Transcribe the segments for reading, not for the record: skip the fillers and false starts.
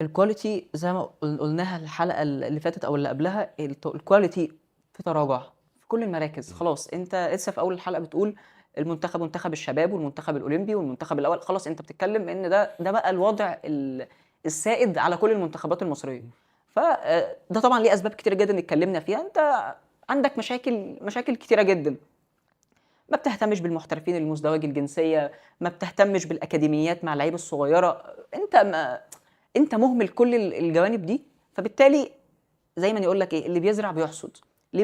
الquality زي ما قُلناها الحلقة اللي فاتت أو اللي قبلها، الquality في تراجع في كل المراكز. إمم. خلاص أنت لسه في أول الحلقة بتقول المنتخب منتخب الشباب والمنتخب الأولمبي والمنتخب الأول، خلاص أنت بتتكلم إن ده بقى الوضع السائد على كل المنتخبات المصرية. إمم. ده طبعًا ليه أسباب كتيرة جدًا اتكلمنا فيها. أنت عندك مشاكل كتيرة جدًا. ما بتهتمش بالمحترفين المزدوجي الجنسية، ما بتهتمش بالأكاديميات مع اللعيبة الصغيرة. أنت مهمل كل الجوانب دي. فبالتالي دايمًا يقول لك إيه، اللي بيزرع بيحصد. ليه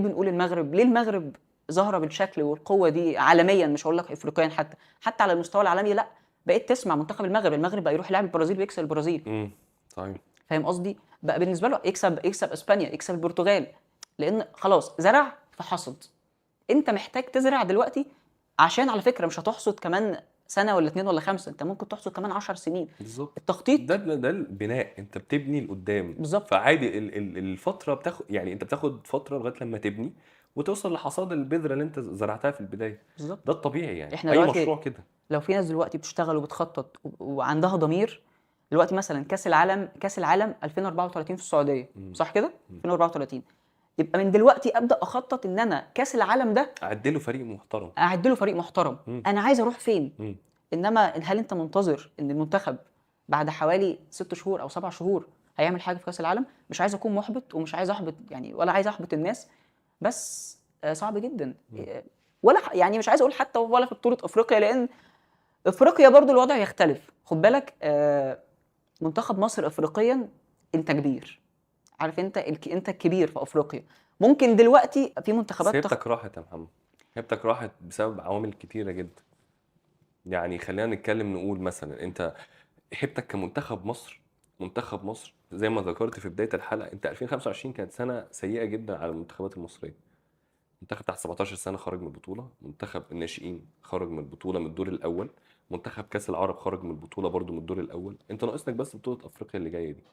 المغرب ظاهرة بالشكل والقوة دي عالميًا، مش هاقول لك إفريقيًا حتى، حتى على المستوى العالمي لأ. بقيت تسمع منتخب المغرب بقى يروح يلاعب البرازيل ويكسب البرازيل. إمم. صحيح. فاهم قصدي؟ بقى بالنسبة له يكسب إسبانيا، يكسب البرتغال، لإن خلاص زرع فحصد. أنت محتاج تزرع دلوقتي، عشان على فكرة مش هتحصد كمان سنة والّا 2 والّا 5، أنت ممكن تحصد كمان 10 سنين. بالضبط. ده التخطيط ال ده البناء، أنت بتبني لقدّام، بالضبط. فعادي الفترة يعني أنت بتاخد فترة لغاية لمّا تبني، وتوصل لحصاد البذرة اللي أنت زرعتها في البداية. بالضبط. ده الطبيعي يعني، إحنا أي دلوقتي مشروع كده. لو في ناس دلوقتي بتشتغل وبتخطط وعندها ضمير. دلوقتي مثلًا كأس العالم 2034 في السعودية، إمم. صح كده؟ إمم. 2034. يبقى من دلوقتي أبدأ أخطط إن أنا كأس العالم ده أعد له فريق محترم. أعد له فريق محترم. إمم. أنا عايز أروح فين؟ إمم. إنما هل أنت منتظر إن المنتخب بعد حوالي 6 شهور أو 7 شهور هيعمل حاجة في كأس العالم؟ مش عايز أكون مُحبط ومش عايز أحبط يعني، ولا عايز أحبط الناس. بس صعب جدًا. إمم. ولا يعني مش عايز أقول حتى ولا في بطولة أفريقيا، لإن أفريقيا برضه الوضع يختلف. خُد بالك منتخب مصر إفريقيًا أنت كبير. عارف أنت الكبير في أفريقيا. ممكن دلوقتي في بس منتخبات هيبتك راحت يا محمد، هيبتك راحت بسبب عوامل كتيرة جدًا. يعني خلّينا نتكلم نقول مثلًا أنت هيبتك كمنتخب مصر، منتخب مصر زي ما ذكرت في بداية الحلقة، أنت 2025 كانت سنة سيئة جدًا على المنتخبات المصرية. منتخب تحت 17 سنة خرج من البطولة، منتخب الناشئين خرج من البطولة من الدور الأول، منتخب كأس العرب خرج من البطولة برضه من الدور الأول، أنت ناقص لك بس بطولة أفريقيا اللي جاية دي.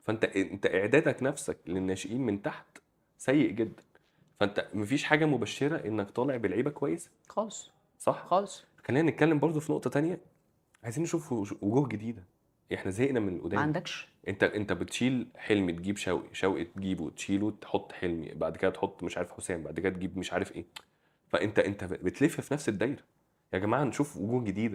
فأنت إعدادك نفسك للناشئين من تحت سيء جدًا، فأنت ما فيش حاجة مبشرة إنك طالع بلعيبة كويسة، خالص. صح؟ خالص. خلّينا نتكلم برضه في نقطة تانية، عايزين نشوف وجوه جديدة، إحنا زهقنا من ما القدام. عندكش. أنت بتشيل حلمي تجيب شوقي، شوقي تجيبه تشيله تحط حلمي، بعد كده تحط مش عارف حسام، بعد كده تجيب مش عارف إيه. فأنت بتلف في نفس الدايرة. يا جماعة نشوف وجوه جديدة.